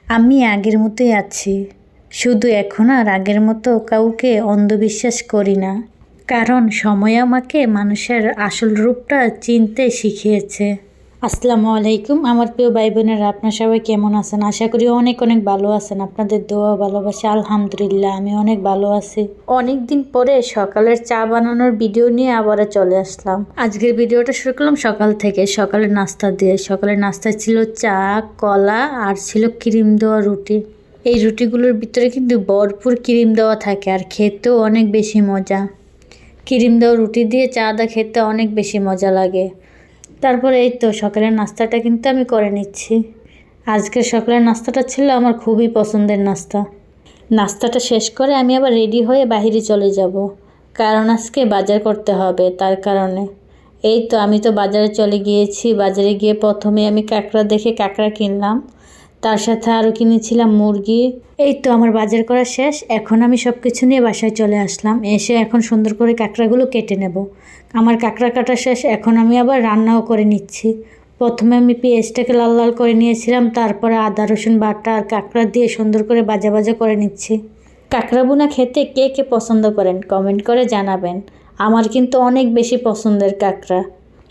আমি আগের মতোই আছি, শুধু এখন আর আগের মতো কাউকে অন্ধবিশ্বাস করি না। কারণ সময় আমাকে মানুষের আসল রূপটা চিনতে শিখিয়েছে। আসসালামু আলাইকুম আমার প্রিয় ভাই বোনেরা, আপনার সবাই কেমন আছেন? আশা করি অনেক অনেক ভালো আছেন। আপনাদের দোয়া ভালোবাসা আলহামদুলিল্লাহ আমি অনেক ভালো আছি। অনেক দিন পরে সকালের চা বানানোর ভিডিও নিয়ে আবার চলে আসলাম। আজকের ভিডিওটা শুরু করলাম সকাল থেকে, সকালের নাস্তা দিয়ে। সকালের নাস্তা ছিল চা, কলা আর ছিল ক্রিম দেওয়া রুটি। এই রুটিগুলোর ভিতরে কিন্তু ভরপুর ক্রিম দেওয়া থাকে আর খেতেও অনেক বেশি মজা। ক্রিম দেওয়া রুটি দিয়ে চা দা খেতে অনেক বেশি মজা লাগে। তারপরে এই তো সকালের নাস্তাটা কিন্তু আমি করে নিচ্ছি। আজকের সকালের নাস্তাটা ছিল আমার খুবই পছন্দের নাস্তা। নাস্তাটা শেষ করে আমি আবার রেডি হয়ে বাইরে চলে যাব, কারণ আজকে বাজার করতে হবে। তার কারণে এই তো আমি তো বাজারে চলে গিয়েছি। বাজারে গিয়ে প্রথমে আমি কাঁকড়া দেখে কাঁকড়া কিনলাম, তার সাথে আরও কিনেছিলাম মুরগি। এই তো আমার বাজার করা শেষ। এখন আমি সব কিছু নিয়ে বাসায় চলে আসলাম। এসে এখন সুন্দর করে কাঁকড়াগুলো কেটে নেব। আমার কাঁকড়া কাটা শেষ, এখন আমি আবার রান্নাও করে নিচ্ছি। প্রথমে আমি পেঁয়াজটাকে লাল লাল করে নিয়েছিলাম, তারপরে আদা রসুন বাটা আর কাঁকড়া দিয়ে সুন্দর করে ভাজা ভাজা করে নিচ্ছি। কাঁকড়া ভুনা খেতে কে কে পছন্দ করেন কমেন্ট করে জানাবেন। আমার কিন্তু অনেক বেশি পছন্দের কাঁকড়া।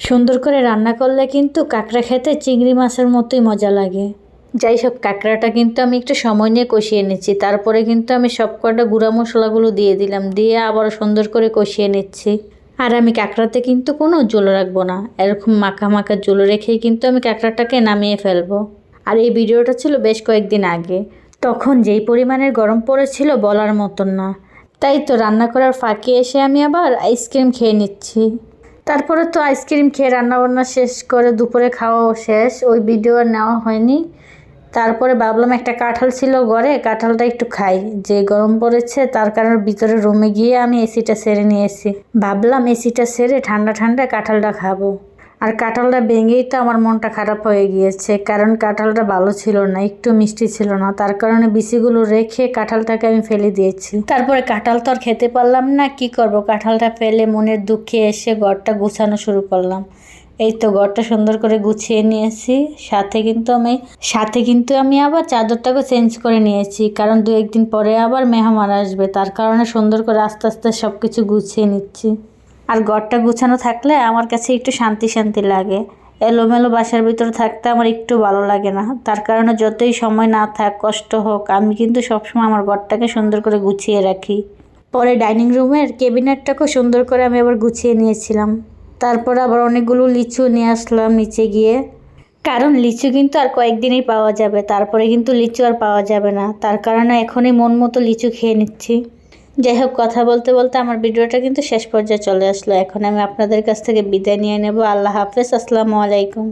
সুন্দর করে রান্না করলে কিন্তু কাঁকড়া খেতে চিংড়ি মাছের মতোই মজা লাগে। যাই হোক, কাঁকড়াটা কিন্তু আমি একটু সময় নিয়ে কষিয়ে নিচ্ছি। তারপরে কিন্তু আমি সব কটা গুঁড়া মশলাগুলো দিয়ে দিলাম, দিয়ে আবার সুন্দর করে কষিয়ে নিচ্ছি। আর আমি কাঁকড়াতে কিন্তু কোনো জল রাখবো না, এরকম মাখা মাখা জল রেখেই কিন্তু আমি কাঁকড়াটাকে নামিয়ে ফেলবো। আর এই ভিডিওটা ছিল বেশ কয়েকদিন আগে, তখন যেই পরিমাণের গরম পড়েছিল বলার মতন না। তাই তো রান্না করার ফাঁকে এসে আমি আবার আইসক্রিম খেয়ে নিচ্ছি। তারপরে তো আইসক্রিম খেয়ে রান্নাবান্না শেষ করে দুপুরে খাওয়াও শেষ, ওই ভিডিও আর নেওয়া হয়নি। তারপরে ভাবলাম একটা কাঁঠাল ছিল ঘরে, কাঁঠালটা একটু খাই, যে গরম পড়েছে তার কারণে ভিতরে রুমে গিয়ে আমি এসিটা সেরে নিয়েছি। ভাবলাম এসিটা সেরে ঠান্ডা ঠান্ডা কাঁঠালটা খাবো। আর কাঁঠালটা ভেঙেই তো আমার মনটা খারাপ হয়ে গিয়েছে, কারণ কাঁঠালটা ভালো ছিল না, একটু মিষ্টি ছিল না। তার কারণে বিচিগুলো রেখে কাঁঠালটাকে আমি ফেলে দিয়েছি। তারপরে কাঁঠাল তো আর খেতে পারলাম না, কি করব, কাঁঠালটা ফেলে মনের দুঃখে এসে ঘরটা গুছানো শুরু করলাম। এই তো ঘরটা সুন্দর করে গুছিয়ে নিয়েছি। সাথে কিন্তু আমি আবার চাদরটাকে চেঞ্জ করে নিয়েছি, কারণ 2-1 দিন পরে আবার মেহমান আসবে। তার কারণে সুন্দর করে আস্তে আস্তে সব কিছু গুছিয়ে নিচ্ছি। আর ঘরটা গুছানো থাকলে আমার কাছে একটু শান্তি শান্তি লাগে। এলোমেলো বাসার ভিতরে থাকতে আমার একটু ভালো লাগে না। তার কারণে যতই সময় না থাক, কষ্ট হোক, আমি কিন্তু সবসময় আমার ঘরটাকে সুন্দর করে গুছিয়ে রাখি। পরে ডাইনিং রুমের ক্যাবিনেটটাকেও সুন্দর করে আমি আবার গুছিয়ে নিয়েছিলাম। তারপর আবার অনেকগুলো লিচু নিয়ে আসলাম নিচে গিয়ে, কারণ লিচু কিন্তু আর কয়েকদিনই পাওয়া যাবে, তারপরে কিন্তু লিচু আর পাওয়া যাবে না। তার কারণে এখনই মন মতো লিচু খেয়ে নিচ্ছি। যাই হোক, কথা বলতে বলতে আমার ভিডিওটা কিন্তু শেষ পর্যায়ে চলে আসলো। এখন আমি আপনাদের কাছ থেকে বিদায় নিয়ে নেব। আল্লাহ হাফেজ, আসসালামু আলাইকুম।